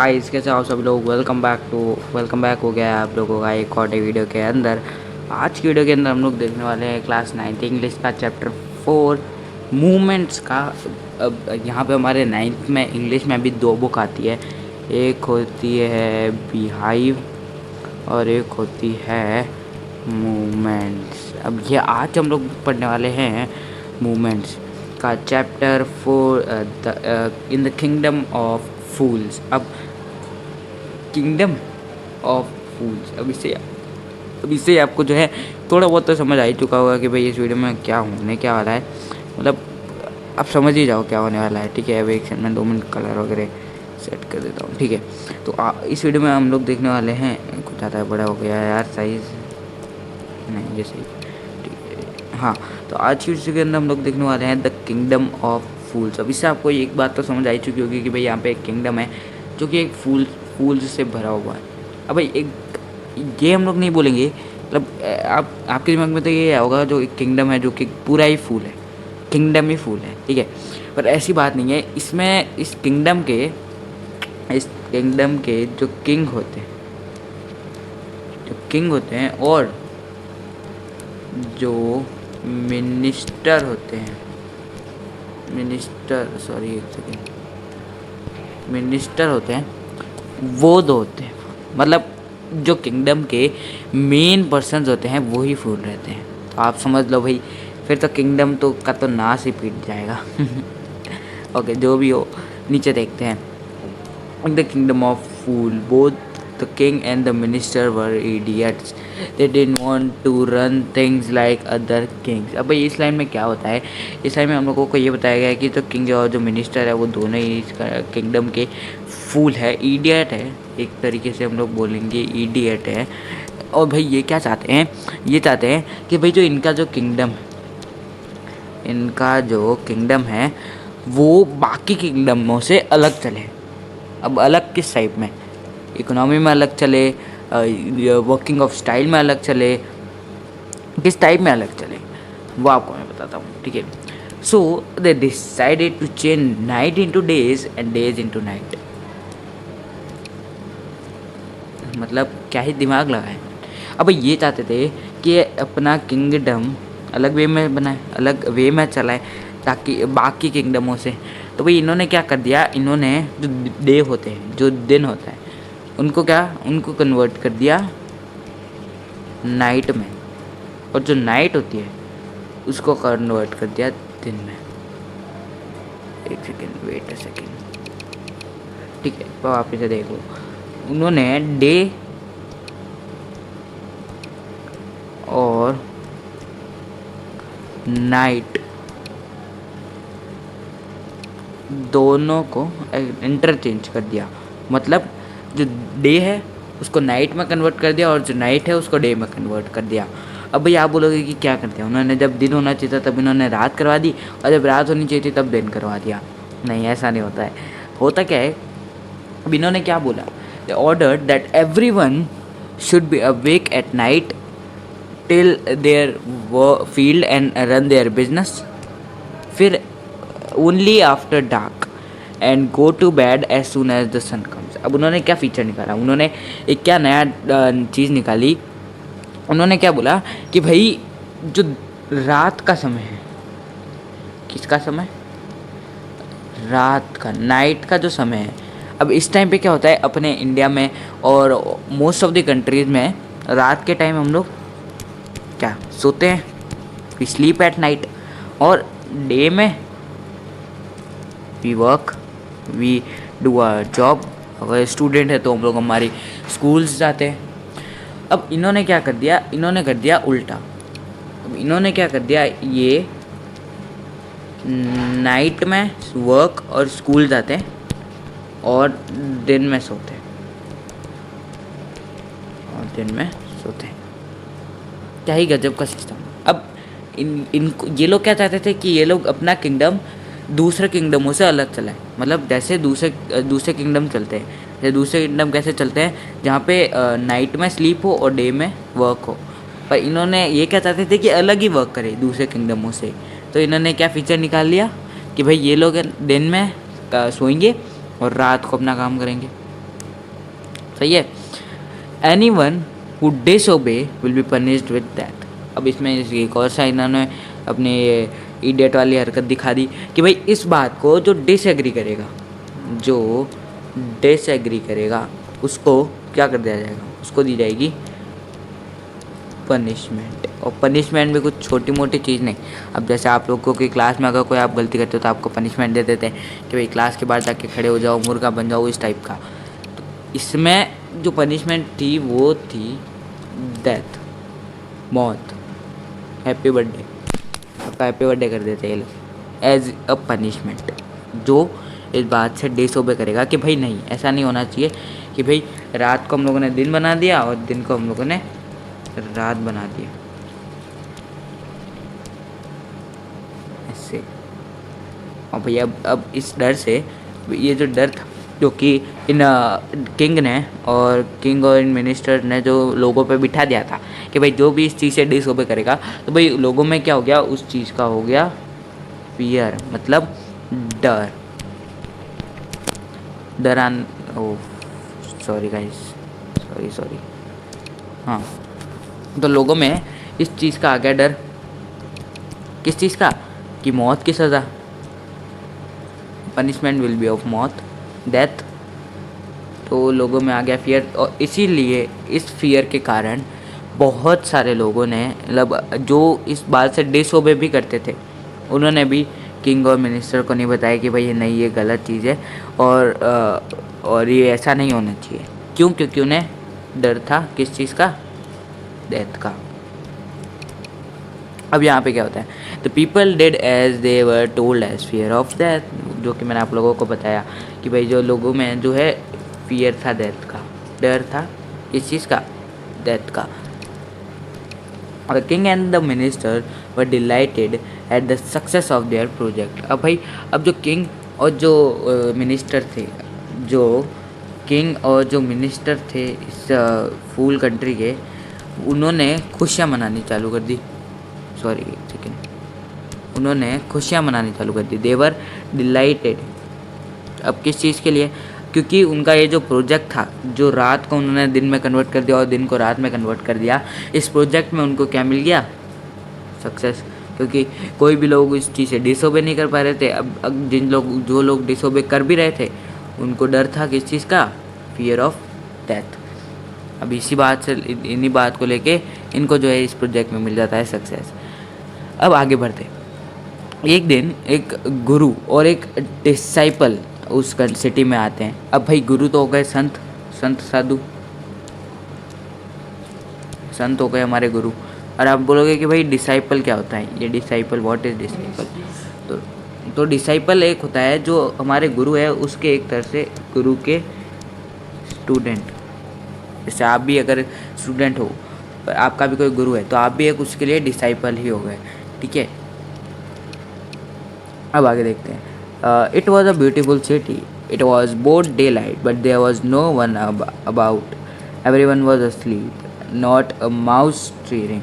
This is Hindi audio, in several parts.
गाइस, कैसे आप सब लोग। वेलकम बैक हो गया है आप लोगों का एक और वीडियो के अंदर। आज की वीडियो के अंदर हम लोग देखने वाले हैं क्लास 9 इंग्लिश का चैप्टर 4 मूवमेंट्स का। अब यहाँ पे हमारे 9th में इंग्लिश में अभी 2 बुक आती है। एक होती है बिहाइव और एक होती है मूवमेंट्स। अब ये आज हम लोग पढ़ने वाले हैं मूवमेंट्स का chapter 4 in the kingdom of fools. अब किंगडम ऑफ फूल्स, अब इससे आपको जो है थोड़ा बहुत तो समझ आ ही चुका होगा कि भाई इस वीडियो में क्या होने क्या वाला है। मतलब आप समझ ही जाओ क्या होने वाला है। ठीक है, अब एक सेकंड में 2 मिनट कलर वगैरह सेट कर देता हूँ। ठीक है, तो इस वीडियो में हम लोग देखने वाले हैं, कुछ ज़्यादा बड़ा हो गया है यार साइज़, नहीं जैसे ठीक है। हाँ, तो आज की वीडियो के अंदर हम लोग देखने वाले हैं द किंगडम ऑफ फूल्स। अब इससे आपको एक बात तो समझ आई चुकी होगी कि भाई यहाँ पे एक किंगडम है जो कि एक फूल्स से भरा हुआ है। अब भाई एक ये हम लोग नहीं बोलेंगे, मतलब आपके दिमाग में तो ये होगा जो एक किंगडम है जो कि पूरा ही फूल है, किंगडम ही फूल है। ठीक है, पर ऐसी बात नहीं है। इसमें इस किंगडम के जो किंग होते हैं और जो मिनिस्टर होते हैं, मिनिस्टर होते हैं, वो 2 होते हैं। मतलब जो किंगडम के मेन पर्सन्स होते हैं वो ही फूल रहते हैं। तो आप समझ लो भाई, फिर तो किंगडम तो का तो नाश ही पीट जाएगा। ओके, जो भी हो, नीचे देखते हैं। In the kingdom of fool, both the king and the minister were idiots. They didn't want to run things like other kings. अब भाई इस लाइन में क्या होता है, इस लाइन में हम लोगों को ये बताया गया है कि जो किंग और जो मिनिस्टर है वो दोनों ही किंगडम के फूल है, इडियट है। एक तरीके से हम लोग बोलेंगे इडियट है। और भाई ये क्या चाहते हैं, ये चाहते हैं कि भाई जो इनका जो किंगडम है वो बाकी किंगडमों से अलग चले। अब अलग किस टाइप में, इकोनॉमी में अलग चले, वर्किंग ऑफ स्टाइल में अलग चले, किस टाइप में अलग चले वो आपको मैं बताता हूँ। ठीक है, so they decided to change night into days and days into night. मतलब क्या ही दिमाग लगाए। अब ये चाहते थे कि अपना किंगडम अलग वे में बनाए, अलग वे में चलाए ताकि बाकी किंगडमों से। तो भाई इन्होंने क्या कर दिया, इन्होंने जो डे होते हैं, जो दिन होता है, उनको कन्वर्ट कर दिया नाइट में, और जो नाइट होती है उसको कन्वर्ट कर दिया दिन में। एक सेकेंड, वेट अ सेकेंड। ठीक है, तो आप इसे देख लो। उन्होंने डे और नाइट दोनों को इंटरचेंज कर दिया। मतलब जो डे है उसको नाइट में कन्वर्ट कर दिया और जो नाइट है उसको डे में कन्वर्ट कर दिया। अब भाई आप बोलोगे कि क्या करते हैं, उन्होंने जब दिन होना चाहिए था तब इन्होंने रात करवा दी, और जब रात होनी चाहिए थी तब दिन करवा दिया। नहीं, ऐसा नहीं होता है। होता क्या है, अब इन्होंने क्या बोला, they ordered that everyone should be awake at night till their field and run their business, फिर only after dark and go to bed as soon as the sun comes. अब उन्होंने क्या फीचर निकाला, उन्होंने एक क्या नया चीज़ निकाली। उन्होंने क्या बोला कि भाई जो रात का समय है, किसका समय, रात का, नाइट का जो समय है। अब इस टाइम पे क्या होता है अपने इंडिया में और मोस्ट ऑफ द कंट्रीज़ में, रात के टाइम हम लोग क्या सोते हैं, वी स्लीप एट नाइट, और डे में we work, we do a job. अगर स्टूडेंट है तो हम लोग हमारी स्कूल्स जाते हैं। अब इन्होंने क्या कर दिया, इन्होंने कर दिया उल्टा। अब इन्होंने क्या कर दिया, ये नाइट में वर्क और स्कूल जाते हैं और दिन में सोते हैं, क्या ही गजब का सिस्टम। अब इनको ये लोग क्या चाहते थे कि ये लोग अपना किंगडम दूसरे किंगडमों से अलग चलाए। मतलब जैसे दूसरे किंगडम चलते हैं, जैसे दूसरे किंगडम कैसे चलते हैं, जहाँ पे नाइट में स्लीप हो और डे में वर्क हो। पर इन्होंने ये क्या चाहते थे कि अलग ही वर्क करे दूसरे किंगडमों से। तो इन्होंने क्या फीचर निकाल लिया कि भाई ये लोग दिन में सोएंगे और रात को अपना काम करेंगे। सही है। Anyone who disobey will be punished with death. अब इसमें एक और सा इन्होंने अपने इडियट वाली हरकत दिखा दी कि भाई इस बात को जो डिसएग्री करेगा उसको क्या कर दिया जाएगा, उसको दी जाएगी पनिशमेंट। और पनिशमेंट भी कुछ छोटी मोटी चीज़ नहीं। अब जैसे आप लोगों की क्लास में अगर कोई आप गलती करते हो तो आपको पनिशमेंट दे देते हैं कि भाई क्लास के बाहर जाके खड़े हो जाओ, मुर्गा बन जाओ, इस टाइप का। तो इसमें जो पनिशमेंट थी वो थी डेथ, मौत। हैप्पी बर्थडे, आपका हैप्पी बर्थडे कर देते हैं ये लोग एज अ पनिशमेंट, जो इस बात से डिसओबे करेगा कि भाई नहीं, ऐसा नहीं होना चाहिए कि भाई रात को हम लोगों ने दिन बना दिया और दिन को हम लोगों ने रात बना दिया ऐसे। और भैया अब इस डर से, ये जो डर था जो कि इन किंग और इन मिनिस्टर ने जो लोगों पे बिठा दिया था कि भाई जो भी इस चीज़ से डिसओबे करेगा तो भाई लोगों में क्या हो गया, उस चीज़ का हो गया फियर, मतलब डर। डरान ओ सॉरी गाइस, सॉरी हाँ, तो लोगों में इस चीज़ का आ गया डर। किस चीज़ का? कि मौत की सज़ा, पनिशमेंट विल बी ऑफ मौत, डेथ। तो लोगों में आ गया फियर, और इसीलिए इस फियर के कारण बहुत सारे लोगों ने, मतलब जो इस बात से डिसओबे भी करते थे, उन्होंने भी किंग और मिनिस्टर को नहीं बताया कि भाई ये नहीं, ये गलत चीज़ है और ये ऐसा नहीं होना चाहिए। क्यों? क्योंकि उन्हें डर था किस चीज़ का? डेथ का। अब यहाँ पे क्या होता है, the people did as they were told as fear of death, जो कि मैंने आप लोगों को बताया कि भाई जो लोगों में जो है फियर था डेथ का, डर था किस चीज़ का? डेथ का। The king and the minister were dilated at the success of their project. अब भाई अब जो किंग और जो मिनिस्टर थे, इस फूल कंट्री के, उन्होंने खुशियाँ मनानी चालू कर दी। उन्होंने खुशियाँ मनानी चालू कर दी। दे वर डिलाइटेड। अब किस चीज़ के लिए? क्योंकि उनका ये जो प्रोजेक्ट था, जो रात को उन्होंने दिन में कन्वर्ट कर दिया और दिन को रात में कन्वर्ट कर दिया, इस प्रोजेक्ट में उनको क्या मिल गया? सक्सेस। क्योंकि कोई भी लोग इस चीज़ से डिसओबे नहीं कर पा रहे थे। अब जो लोग डिसओबे कर भी रहे थे, उनको डर था किस चीज़ का? Fear of death. अब इन्हीं बात को लेके इनको जो है इस प्रोजेक्ट में मिल जाता है सक्सेस। अब आगे बढ़ते। एक दिन एक गुरु और एक डिसाइपल उस सिटी में आते हैं। अब भाई गुरु तो हो गए संत साधु, संत हो गए हमारे गुरु। और आप बोलोगे कि भाई डिसाइपल क्या होता है? ये डिसाइपल, व्हाट इज डिसाइपल? तो डिसाइपल एक होता है जो हमारे गुरु है, उसके एक तरह से गुरु के स्टूडेंट। जैसे आप भी अगर स्टूडेंट हो, आपका भी कोई गुरु है, तो आप भी एक उसके लिए डिसाइपल ही हो गए। ठीक है, अब आगे देखते हैं। It was a beautiful city, it was both daylight but there was no one about, everyone was asleep, not a mouse stirring.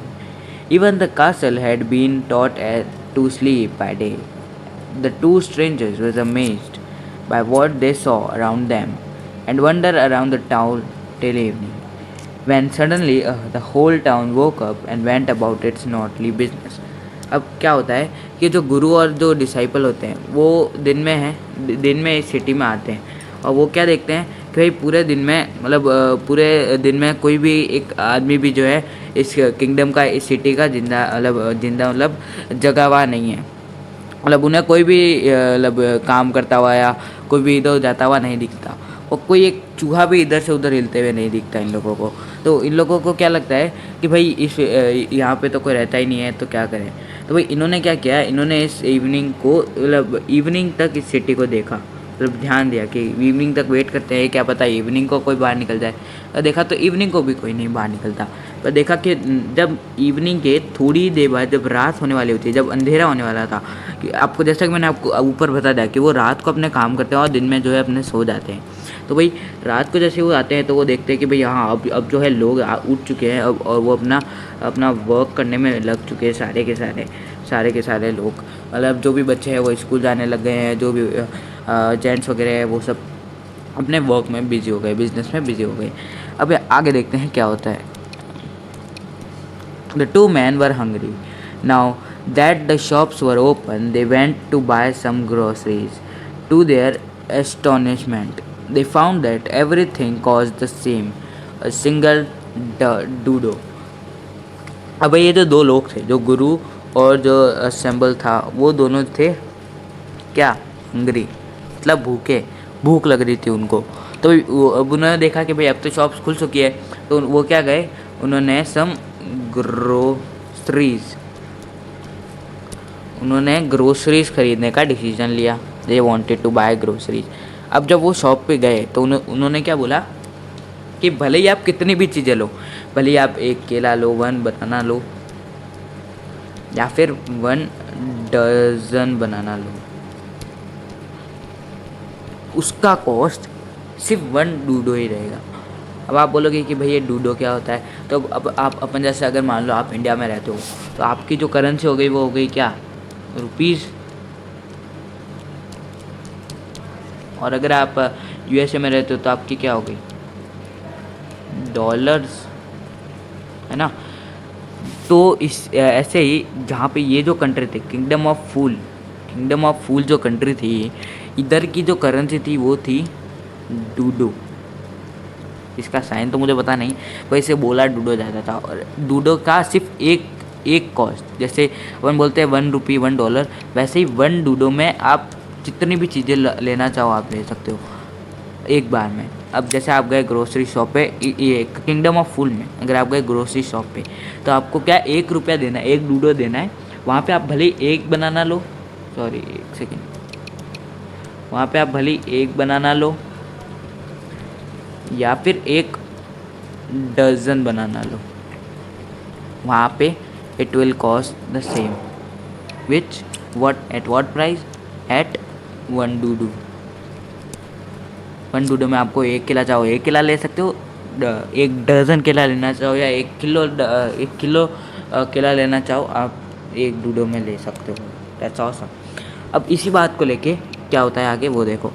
Even the castle had been taught to sleep by day. The two strangers were amazed by what they saw around them and wandered around the town till evening, when suddenly the whole town woke up and went about its nightly business. अब क्या होता है कि जो गुरु और जो डिसाइपल होते हैं वो दिन में इस सिटी में आते हैं, और वो क्या देखते हैं कि भाई पूरे दिन में कोई भी एक आदमी भी जो है इस किंगडम का, इस सिटी का जिंदा मतलब जगा हुआ नहीं है। मतलब उन्हें कोई भी काम करता हुआ या कोई भी इधर जाता हुआ नहीं दिखता, और कोई एक चूहा भी इधर से उधर हिलते हुए नहीं दिखता इन लोगों को। तो इन लोगों को क्या लगता है कि भाई इस यहाँ पे तो कोई रहता ही नहीं है, तो क्या करें। तो भाई इन्होंने क्या किया, इन्होंने इस इवनिंग तक इस सिटी को देखा, मतलब ध्यान दिया कि इवनिंग तक वेट करते हैं, क्या पता इवनिंग को कोई बाहर निकल जाए। और देखा तो इवनिंग को भी कोई नहीं बाहर निकलता। पर देखा कि जब इवनिंग के थोड़ी देर बाद जब रात होने वाली होती है, जब अंधेरा होने वाला था, कि आपको जैसा कि मैंने आपको ऊपर बता दिया कि वो रात को अपने काम करते हैं और दिन में जो है अपने सो जाते हैं। तो भाई रात को जैसे वो आते हैं तो वो देखते हैं कि भाई हाँ अब जो है लोग उठ चुके हैं अब, और वो अपना वर्क करने में लग चुके हैं, सारे के सारे लोग। मतलब जो भी बच्चे हैं वो स्कूल जाने लग गए हैं, जो भी जेंट्स वगैरह है वो सब अपने वर्क में बिजी हो गए, बिजनेस में बिजी हो गए। अब आगे देखते हैं क्या होता है। The two men were hungry. Now that the shops were open, they went to buy some groceries. To their astonishment, they found that everything cost the same, a single dodo. अब ये जो दो लोग थे, जो गुरु और जो असेंबल था, वो दोनों थे क्या, हंग्री, मतलब भूखे, भूख लग रही थी उनको। तो अब उन्होंने देखा कि भाई अब तो शॉप्स खुल चुकी है, तो वो क्या गए, उन्होंने ग्रोसरीज खरीदने का डिसीजन लिया। They wanted to buy groceries. अब जब वो शॉप पे गए तो उन्होंने क्या बोला कि भले ही आप कितनी भी चीज़ें लो, भले ही आप एक केला लो, 1 बनाना लो, या फिर 1 डजन बनाना लो, उसका कॉस्ट सिर्फ 1 डूडो ही रहेगा। अब आप बोलोगे कि भाई ये डूडो क्या होता है, तो अब आप अपन जैसे अगर मान लो आप इंडिया में रहते हो, तो आपकी जो करेंसी हो गई वो हो गई क्या, रुपीज़। और अगर आप यूएसए में रहते हो तो आपकी क्या हो गई, डॉलर्स, है ना। तो इस ऐसे ही जहाँ पे ये जो कंट्री थी, किंगडम ऑफ फूल जो कंट्री थी, इधर की जो करेंसी थी वो थी डूडो। इसका साइन तो मुझे पता नहीं, पर इसे बोला डूडो जाता था। और डूडो का सिर्फ एक कॉस्ट, जैसे अपन बोलते हैं 1 रुपी 1 डॉलर, वैसे ही 1 डूडो में आप जितनी भी चीज़ें लेना चाहो आप ले सकते हो एक बार में। अब जैसे आप गए ग्रोसरी शॉप पे, ये किंगडम ऑफ फूल में अगर आप गए ग्रोसरी शॉप पे, तो आपको क्या 1 रुपया देना है, 1 डूडो देना है। वहाँ पे आप भले एक बनाना लो, सॉरी 1 सेकेंड, वहाँ पे आप भले एक बनाना लो या फिर 1 डजन बनाना लो, वहाँ पे it will cost the same, which at what price, at 1 डूडू। 1 डूडो में आपको 1 केला चाहो 1 केला ले सकते हो, 1 डजन केला लेना चाहो या 1 किलो केला लेना चाहो आप 1 डूडो में ले सकते हो। That's awesome. अब इसी बात को लेके क्या होता है आगे वो देखो।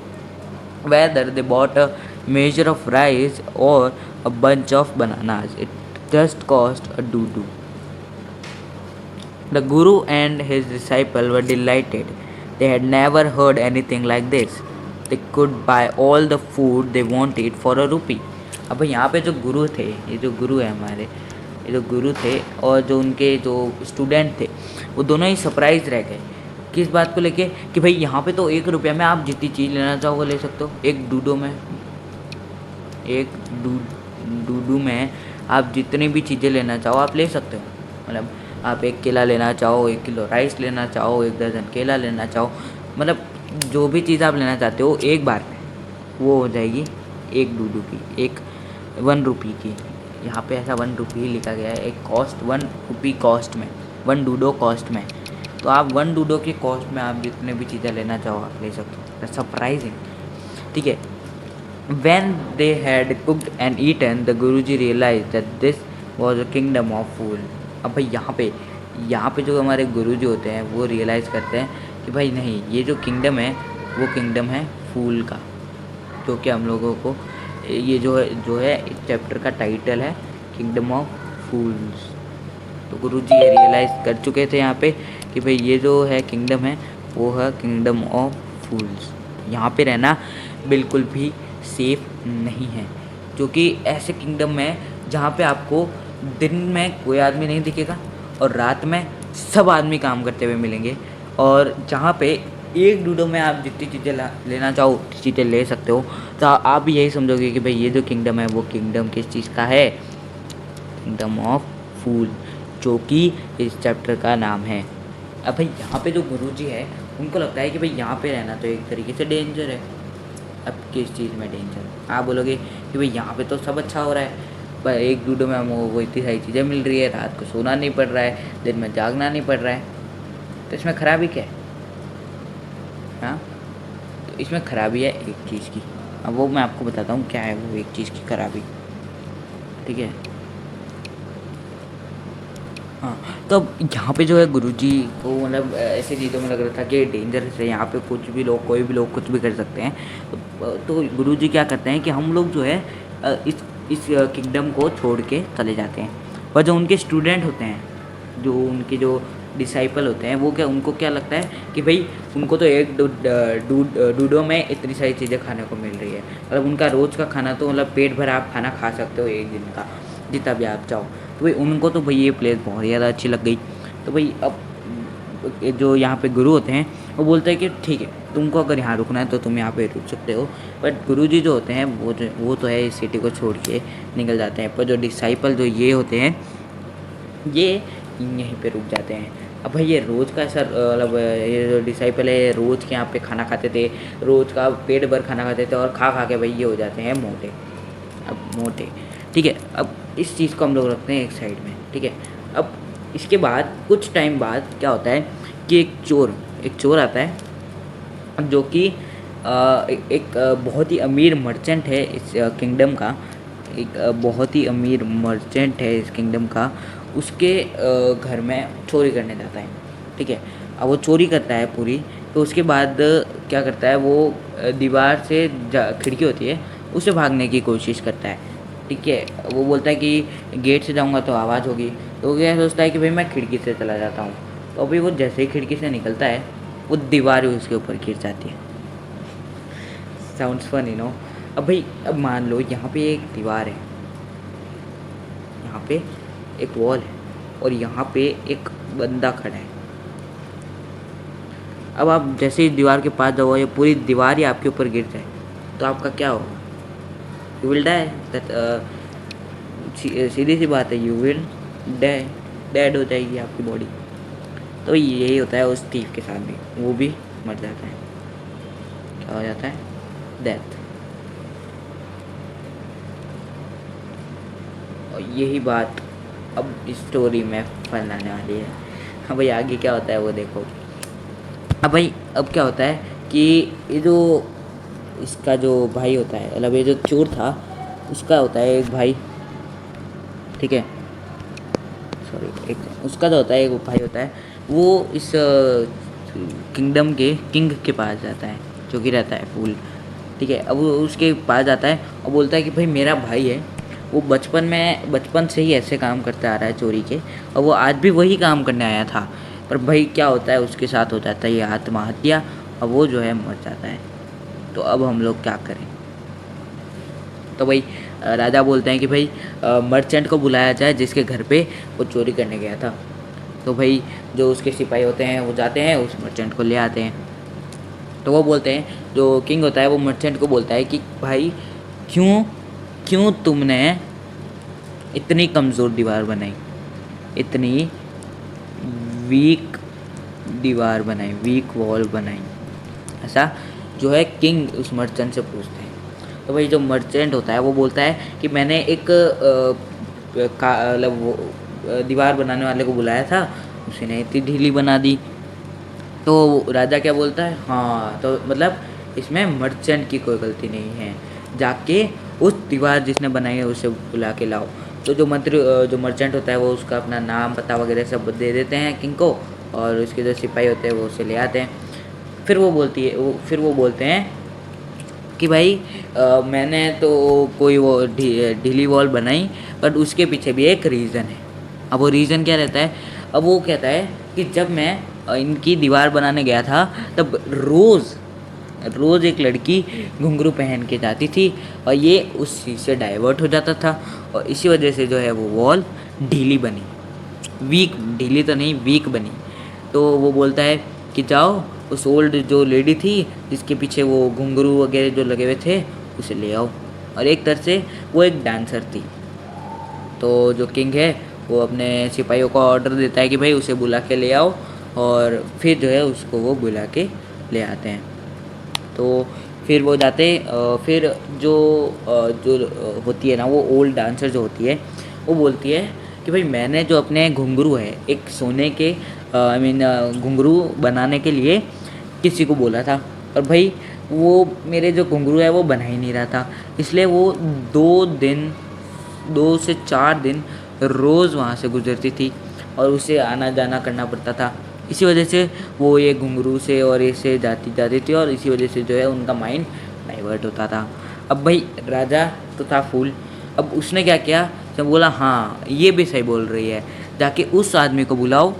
Whether they bought a measure of rice or a bunch of bananas, it just cost a doo-doo. The guru and his disciple were delighted. They had never heard anything like this. They could buy all the food they wanted for a rupee. अब यहाँ पे जो गुरु थे, ये जो गुरु है हमारे, ये जो गुरु थे और जो उनके जो स्टूडेंट थे, वो दोनों ही सरप्राइज रह गए। किस बात को लेके कि भाई यहाँ पे तो 1 रुपया में आप जितनी चीज़ लेना चाहो वो ले सकते हो। एक डूडू में आप जितनी भी चीज़ें लेना चाहो आप ले सकते हो। मतलब आप 1 केला लेना चाहो, 1 किलो राइस लेना चाहो, 1 डजन केला लेना चाहो, मतलब जो भी चीज़ आप लेना चाहते हो एक बार में वो हो जाएगी 1 डूडू की, 1 रुपी की। यहाँ पे ऐसा 1 रुपी ही लिखा गया है, एक कॉस्ट 1 रुपी कॉस्ट में, 1 डूडो कॉस्ट में। तो आप 1 डूडो की कॉस्ट में आप जितने भी चीज़ें लेना चाहो आप ले सकते हो। सरप्राइजिंग, ठीक है। When they had cooked and eaten, the Guruji realized that this was a kingdom of fool. अब भाई यहाँ पे जो हमारे गुरुजी होते हैं वो रियलाइज़ करते हैं कि भाई नहीं, ये जो किंगडम है वो किंगडम है फूल का, जो कि हम लोगों को ये जो है इस चैप्टर का टाइटल है किंगडम ऑफ फूल्स। तो गुरुजी ये रियलाइज़ कर चुके थे यहाँ पे कि भाई ये जो है किंगडम है वो है किंगडम ऑफ फूल्स। यहाँ पे रहना बिल्कुल भी सेफ नहीं है, क्योंकि ऐसे किंगडम में जहाँ पे आपको दिन में कोई आदमी नहीं दिखेगा और रात में सब आदमी काम करते हुए मिलेंगे, और जहाँ पे 1 डूडो में आप जितनी चीज़ें लेना चाहो चीज़ें ले सकते हो। तो आप भी यही समझोगे कि भाई ये जो किंगडम है वो किंगडम किस चीज़ का है, किंगडम ऑफ फूल, जो कि इस चैप्टर का नाम है। अब भाई यहाँ पे जो गुरुजी है उनको लगता है कि भाई यहाँ पे रहना तो एक तरीके से डेंजर है। अब किस चीज़ में डेंजर, आप बोलोगे कि भाई यहाँ पे तो सब अच्छा हो रहा है, पर 1 डूडो में वो इतनी सारी चीज़ें मिल रही है, रात को सोना नहीं पड़ रहा है, दिन में जागना नहीं पड़ रहा है, तो इसमें खराबी क्या है? हाँ, तो इसमें खराबी है एक चीज़ की। अब वो मैं आपको बताता हूँ क्या है वो एक चीज़ की खराबी, ठीक है। हाँ, तो अब यहाँ पे जो है गुरुजी को मतलब ऐसी चीज़ों में लग रहा था कि डेंजरस है, यहाँ पे कुछ भी लोग, कोई भी लोग कुछ भी कर सकते हैं। तो गुरुजी क्या करते हैं कि हम लोग जो है इस किंगडम को छोड़ के चले जाते हैं। पर जो उनके स्टूडेंट होते हैं, जो उनके जो डिसाइपल होते हैं, वो क्या, उनको क्या लगता है कि भाई उनको तो एक डूडो में इतनी सारी चीज़ें खाने को मिल रही है, मतलब उनका रोज़ का खाना तो मतलब पेट भर आप खाना खा सकते हो एक दिन का, जितना भी आप चाहो। तो भाई उनको तो भाई ये प्लेस बहुत ही ज़्यादा अच्छी लग गई। तो भाई अब जो यहाँ पे गुरु होते हैं वो बोलते हैं कि ठीक है, तुमको अगर यहाँ रुकना है तो तुम यहाँ पे रुक सकते हो। बट गुरुजी जो होते हैं वो तो है इस सिटी को छोड़ के निकल जाते हैं। पर जो डिसाइपल जो ये होते हैं ये यहीं पे रुक जाते हैं। अब भाई ये रोज़ का ऐसा मतलब ये जो डिसाइपल है रोज़ के यहाँ पे खाना खाते थे, रोज़ का पेट भर खाना खाते थे और खा खा के भाई ये हो जाते हैं मोटे। अब मोटे, ठीक है। अब इस चीज़ को हम लोग रखते हैं एक साइड में, ठीक है। अब इसके बाद कुछ टाइम बाद क्या होता है कि एक चोर आता है जो कि एक बहुत ही अमीर मर्चेंट है इस किंगडम का, एक बहुत ही अमीर मर्चेंट है इस किंगडम का। उसके घर में चोरी करने जाता है, ठीक है। अब वो चोरी करता है पूरी, तो उसके बाद क्या करता है वो दीवार से खिड़की होती है उससे भागने की कोशिश करता है, ठीक है। वो बोलता है कि गेट से जाऊंगा तो आवाज़ होगी, तो वो क्या सोचता है कि भाई मैं खिड़की से चला जाता हूँ। तो अभी वो जैसे ही खिड़की से निकलता है वो दीवार ही उसके ऊपर गिर जाती है। Sounds funny no. अब भाई अब मान लो यहाँ पे एक दीवार है, यहाँ पे एक वॉल है और यहाँ पे एक बंदा खड़ा है। अब आप जैसे ही दीवार के पास जाओ, ये पूरी दीवार ही आपके ऊपर गिर जाए तो आपका क्या होगा? You will die. सीधी सी बात है, यू विल डाई, डेड हो जाएगी आपकी बॉडी। तो यही होता है उस थीफ के साथ भी, वो भी मर जाता है। क्या हो जाता है? डेथ। और यही बात अब इस स्टोरी में फन आने वाली है। हाँ भाई आगे क्या होता है वो देखो। अब भाई अब क्या होता है कि ये जो इसका जो भाई होता है, मतलब ये जो चोर था उसका होता है एक भाई, ठीक है। सॉरी, एक उसका जो होता है एक भाई होता है, वो इस किंगडम के किंग के पास जाता है जो कि रहता है फूल, ठीक है। अब वो उसके पास जाता है और बोलता है कि भाई मेरा भाई है, वो बचपन से ही ऐसे काम करता आ रहा है चोरी के, और वो आज भी वही काम करने आया था। पर भाई क्या होता है उसके साथ हो जाता है ये आत्महत्या, और वो जो है मर जाता है। तो अब हम लोग क्या करें? तो भाई राजा बोलते हैं कि भाई मर्चेंट को बुलाया जाए जिसके घर पे वो चोरी करने गया था। तो भाई जो उसके सिपाही होते हैं वो जाते हैं उस मर्चेंट को ले आते हैं। तो वो बोलते हैं, जो किंग होता है वो मर्चेंट को बोलता है कि भाई क्यों तुमने इतनी कमज़ोर दीवार बनाई, इतनी वीक दीवार बनाई, वीक वॉल बनाई, ऐसा जो है किंग उस मर्चेंट से पूछते हैं। तो भाई जो मर्चेंट होता है वो बोलता है कि मैंने एक मतलब वो दीवार बनाने वाले को बुलाया था, उसने इतनी ढीली बना दी। तो राजा क्या बोलता है, हाँ तो मतलब इसमें मर्चेंट की कोई गलती नहीं है, जाके उस दीवार जिसने बनाई है उसे बुला के लाओ। तो जो मर्चेंट होता है वो उसका अपना नाम पता वगैरह सब दे देते हैं किंग को, और उसके जो सिपाही होते हैं वो उसे ले आते हैं। फिर वो बोलते हैं कि भाई मैंने तो कोई वो ढीली वॉल बनाई, बट उसके पीछे भी एक रीज़न है। अब वो रीज़न क्या रहता है? अब वो कहता है कि जब मैं इनकी दीवार बनाने गया था तब रोज़ एक लड़की घुंघरू पहन के जाती थी और ये उस चीज़ से डाइवर्ट हो जाता था, और इसी वजह से जो है वो वॉल ढीली बनी, ढीली तो नहीं वीक बनी। तो वो बोलता है कि जाओ उस ओल्ड जो लेडी थी जिसके पीछे वो घुंघरू वगैरह जो लगे हुए थे उसे ले आओ। और एक तरह से वो एक डांसर थी। तो जो किंग है वो अपने सिपाहियों को ऑर्डर देता है कि भाई उसे बुला के ले आओ, और फिर जो है उसको वो बुला के ले आते हैं। तो फिर वो जाते, फिर जो होती है ना वो ओल्ड डांसर जो होती है वो बोलती है कि भाई मैंने जो अपने घुंघरू है एक सोने के घुंघरू बनाने के लिए किसी को बोला था, और भाई वो मेरे जो घुंघरू है वो बना ही नहीं रहा था, इसलिए वो 2 से 4 दिन रोज़ वहाँ से गुजरती थी और उसे आना जाना करना पड़ता था। इसी वजह से वो ये घुंघरू से और ऐसे जाती जाती थी और इसी वजह से जो है उनका माइंड डाइवर्ट होता था। अब भाई राजा तो था फूल। अब उसने क्या किया, जब बोला हाँ ये भी सही बोल रही है, जाके उस आदमी को बुलाओ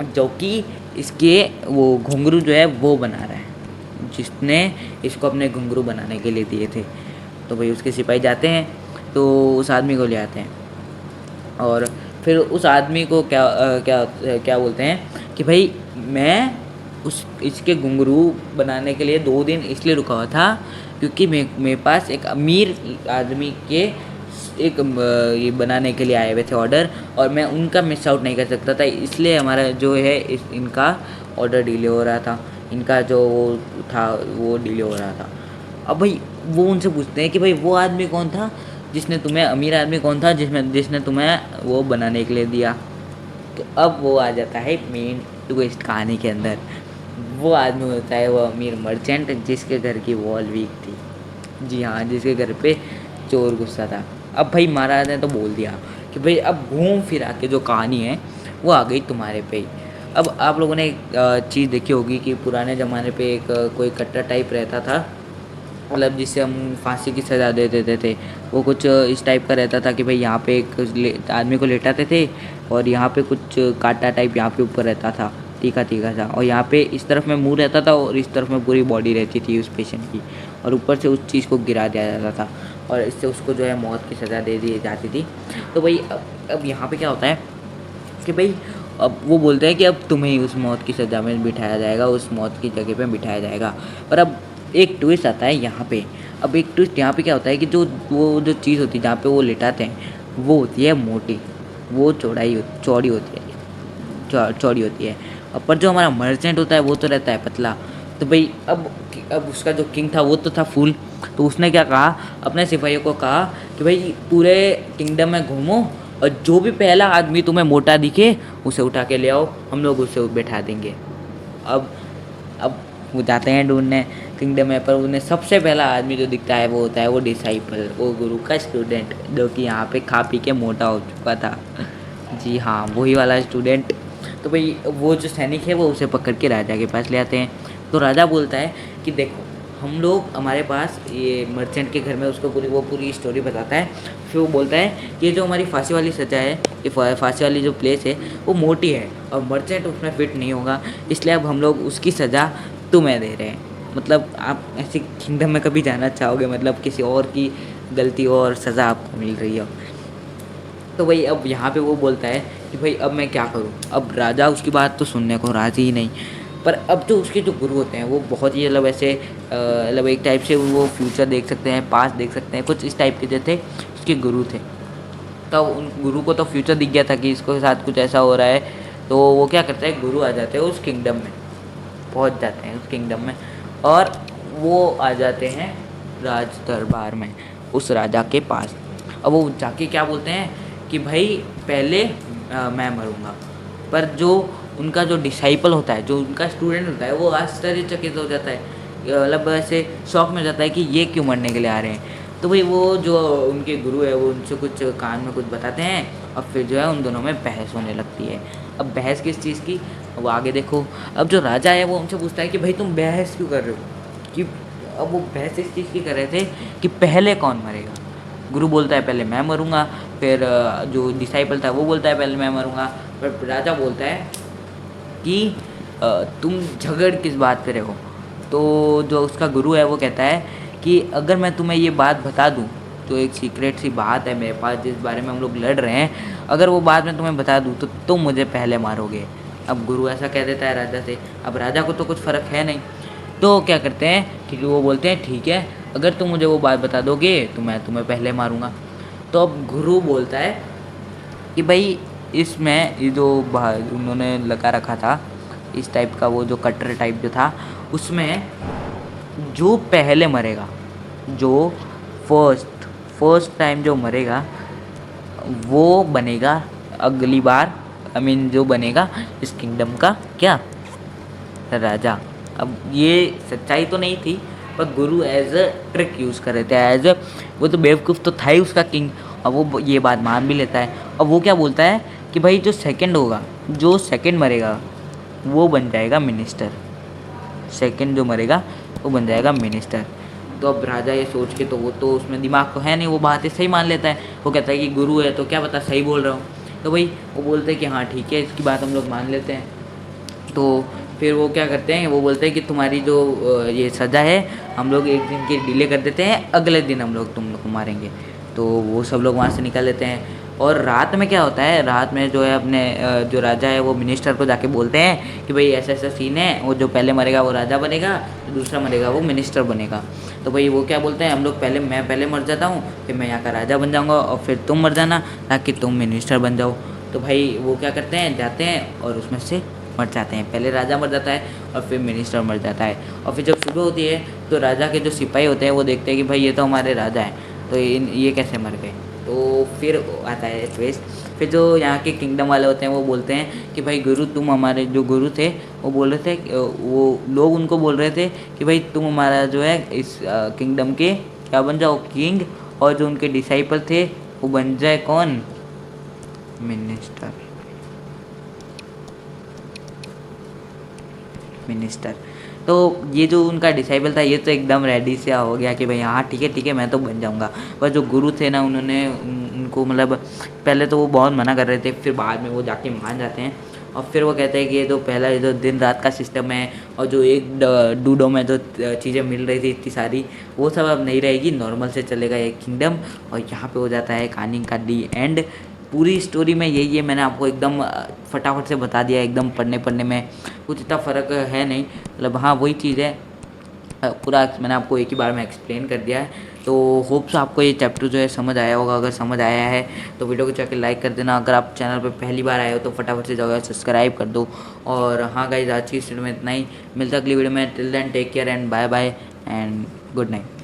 जो कि इसके वो घुंघरू जो है वो बना रहा है, जिसने इसको अपने घुंघरू बनाने के लिए दिए थे। तो भाई उसके सिपाही जाते हैं तो उस आदमी को ले आते हैं और फिर उस आदमी को क्या बोलते हैं कि भाई मैं इसके घुंघरू बनाने के लिए 2 दिन इसलिए रुका हुआ था क्योंकि मेरे पास एक अमीर आदमी के ये बनाने के लिए आए हुए थे ऑर्डर, और मैं उनका मिस आउट नहीं कर सकता था, इसलिए हमारा जो है इनका ऑर्डर डिले हो रहा था, इनका जो वो था वो डिले हो रहा था। अब भाई वो उनसे पूछते हैं कि भाई वो आदमी कौन था जिसने तुम्हें, अमीर आदमी कौन था जिसने तुम्हें वो बनाने के लिए दिया। तो अब वो आ जाता है मेन ट्विस्ट कहानी के अंदर। वो आदमी होता है वो अमीर मर्चेंट जिसके घर की वॉल वीक थी। जी हाँ, जिसके घर पे चोर गुस्सा था। अब भाई महाराज ने तो बोल दिया कि भाई अब घूम फिरा के जो कहानी है वो आ गई तुम्हारे पे ही। अब आप लोगों ने एक चीज़ देखी होगी कि पुराने ज़माने पे एक कोई कट्टा टाइप रहता था, मतलब जिससे हम फांसी की सज़ा दे देते थे। वो कुछ इस टाइप का रहता था कि भाई यहाँ पे एक आदमी को लेटाते थे और यहाँ पे कुछ कांटा टाइप यहाँ पे ऊपर रहता था, तीखा तीखा सा, और यहाँ पे इस तरफ में मुंह रहता था और इस तरफ में पूरी बॉडी रहती थी उस पेशेंट की, और ऊपर से उस चीज़ को गिरा दिया जाता था और इससे उसको जो है मौत की सज़ा दे दी जाती थी। तो भाई अब यहाँ पे क्या होता है कि भाई अब वो बोलते हैं कि अब तुम्हें ही उस मौत की सज़ा में बिठाया जाएगा, उस मौत की जगह पे बिठाया जाएगा। पर अब एक ट्विस्ट आता है यहाँ पे। अब एक ट्विस्ट यहाँ पे क्या होता है कि जो चीज़ होती है जहाँ पे वो लेटाते हैं वो होती है मोटी, वो चौड़ी होती है, चौड़ी होती है। पर जो हमारा मर्चेंट होता है वो तो रहता है पतला। तो भाई अब उसका जो किंग था वो तो था फूल। तो उसने क्या कहा, अपने सिपाहियों को कहा कि भाई पूरे किंगडम में घूमो और जो भी पहला आदमी तुम्हें मोटा दिखे उसे उठा के ले आओ, हम लोग उसे बैठा देंगे। अब वो जाते हैं ढूंढने किंगडम में, पर उन्हें सबसे पहला आदमी जो दिखता है वो होता है वो डिसाइपल, वो गुरु का स्टूडेंट जो कि यहाँ पे खा पी के मोटा हो चुका था। जी हाँ, वही वाला स्टूडेंट। तो भाई वो जो सैनिक है वो उसे पकड़ के राजा के पास ले आते हैं। तो राजा बोलता है कि देखो हम लोग, हमारे पास ये मर्चेंट के घर में, उसको पूरी स्टोरी बताता है। फिर वो बोलता है कि ये जो हमारी फांसी वाली सज़ा है, ये फांसी वाली जो प्लेस है वो मोटी है और मर्चेंट उसमें फिट नहीं होगा, इसलिए अब हम लोग उसकी सज़ा तुम्हें दे रहे हैं। मतलब आप ऐसे किंगडम में कभी जाना चाहोगे, मतलब किसी और की गलती और सज़ा आपको मिल रही हो। तो भाई अब यहाँ पे वो बोलता है कि भाई अब मैं क्या करूँ। अब राजा उसकी बात तो सुनने को राज़ी ही नहीं, पर अब जो उसके जो गुरु होते हैं वो बहुत ही मतलब ऐसे मतलब एक टाइप से वो फ्यूचर देख सकते हैं, पास्ट देख सकते हैं, कुछ इस टाइप के जो थे उसके गुरु थे। तो उन गुरु को तो फ्यूचर दिख गया था कि इसके साथ कुछ ऐसा हो रहा है। तो वो क्या करते हैं, गुरु आ जाते हैं उस किंगडम में, पहुंच जाते हैं उस किंगडम में और वो आ जाते हैं राज दरबार में उस राजा के पास। अब वो जाके क्या बोलते हैं कि भाई पहले मैं मरूंगा। पर जो उनका जो डिसाइपल होता है, जो उनका स्टूडेंट होता है, वो आश्चर्यचकित हो जाता है, मतलब ऐसे शौक में जाता है कि ये क्यों मरने के लिए आ रहे हैं। तो भाई वो जो उनके गुरु है वो उनसे कुछ कान में कुछ बताते हैं और फिर जो है उन दोनों में बहस होने लगती है। अब बहस किस चीज़ की, अब आगे देखो। अब जो राजा है वो उनसे पूछता है कि भाई तुम बहस क्यों कर रहे हो, कि अब वो बहस इस चीज़ की कर रहे थे कि पहले कौन मरेगा। गुरु बोलता है पहले मैं मरूंगा, फिर जो डिसाइपल था वो बोलता है पहले मैं मरूंगा, पर राजा बोलता है कि तुम झगड़ किस बात पे रहे हो। तो जो उसका गुरु है वो कहता है कि अगर मैं तुम्हें ये बात बता दूं, तो एक सीक्रेट सी बात है मेरे पास जिस बारे में हम लोग लड़ रहे हैं, अगर वो बात मैं तुम्हें बता दूं तो तुम मुझे पहले मारोगे। अब गुरु ऐसा कह देता है राजा से। अब राजा को तो कुछ फ़र्क है नहीं, तो क्या करते हैं कि वो बोलते हैं ठीक है, अगर तुम मुझे वो बात बता दोगे तो मैं तुम्हें पहले मारूंगा। तो अब गुरु बोलता है कि भाई इसमें ये जो उन्होंने लगा रखा था इस टाइप का, वो जो कटर टाइप जो था, उसमें जो पहले मरेगा, जो फर्स्ट टाइम जो मरेगा वो बनेगा अगली बार, जो बनेगा इस किंगडम का क्या, राजा। अब ये सच्चाई तो नहीं थी, पर गुरु एज अ ट्रिक यूज़ कर रहे थे, एज अ, वो तो बेवकूफ़ तो था ही उसका किंग, और वो ये बात मान भी लेता है। और वो क्या बोलता है कि भाई जो सेकंड होगा, जो सेकंड मरेगा वो बन जाएगा मिनिस्टर, सेकंड जो मरेगा वो बन जाएगा मिनिस्टर। तो अब राजा ये सोच के, तो वो तो उसमें दिमाग तो है नहीं, वो बातें सही मान लेता है। वो कहता है कि गुरु है तो क्या पता सही बोल रहा हूँ। तो भाई वो बोलते हैं कि हाँ ठीक है, इसकी बात हम लोग मान लेते हैं। तो फिर वो क्या करते हैं, वो बोलते हैं कि तुम्हारी जो ये सज़ा है हम लोग एक दिन की डिले कर देते हैं, अगले दिन हम लोग तुम लोग को मारेंगे। तो वो सब लोग वहाँ से निकल लेते हैं। और रात में क्या होता है, रात में जो है अपने जो राजा है वो मिनिस्टर को जाके बोलते हैं कि भाई ऐसा ऐसा सीन है, वो जो पहले मरेगा वो राजा बनेगा, जो दूसरा मरेगा वो मिनिस्टर बनेगा। तो भाई वो क्या बोलते हैं, हम लोग पहले, मैं पहले मर जाता हूँ, फिर मैं यहाँ का राजा बन जाऊँगा और फिर तुम मर जाना ताकि तुम मिनिस्टर बन जाओ। तो भाई वो क्या करते हैं, जाते हैं और उसमें से मर जाते हैं। पहले राजा मर जाता है और फिर मिनिस्टर मर जाता है। और फिर जब सुबह होती है तो राजा के जो सिपाही होते हैं वो देखते हैं कि भाई ये तो हमारे राजा हैं, तो ये कैसे मर गए। तो फिर आता है ट्विस्ट। फिर जो यहाँ के किंगडम वाले होते हैं वो बोलते हैं कि भाई गुरु, तुम हमारे जो गुरु थे वो बोल रहे थे, वो लोग उनको बोल रहे थे कि भाई तुम हमारा जो है इस किंगडम के क्या बन जाओ, किंग, और जो उनके डिसाइपल थे वो बन जाए कौन, मिनिस्टर। मिनिस्टर। तो ये जो उनका डिसाइबल था ये तो एकदम रेडी से हो गया कि भाई हाँ ठीक है मैं तो बन जाऊँगा। पर जो गुरु थे ना, उन्होंने उनको मतलब पहले तो वो बहुत मना कर रहे थे, फिर बाद में वो जाके मान जाते हैं। और फिर वो कहते हैं कि ये जो पहला ये जो दिन रात का सिस्टम है और जो एक डूडो में जो चीज़ें मिल रही थी इतनी सारी, वो सब अब नहीं रहेगी, नॉर्मल से चलेगा ये किंगडम। और यहाँ पे हो जाता है कहानी का दी एंड। पूरी स्टोरी में यही है, मैंने आपको एकदम फटाफट से बता दिया, एकदम पढ़ने में कुछ इतना फ़र्क है नहीं, मतलब हाँ वही चीज़ है, पूरा मैंने आपको एक ही बार में एक्सप्लेन कर दिया है। तो होप्स आपको ये चैप्टर जो है समझ आया होगा। अगर समझ आया है तो वीडियो को जाकर लाइक कर देना। अगर आप चैनल पे पहली बार आए हो तो फटाफट से जाओ सब्सक्राइब कर दो। और हाँ गाइस, आज की इस वीडियो में इतना ही, मिलता अगली वीडियो में। Till then take care and bye bye and good night.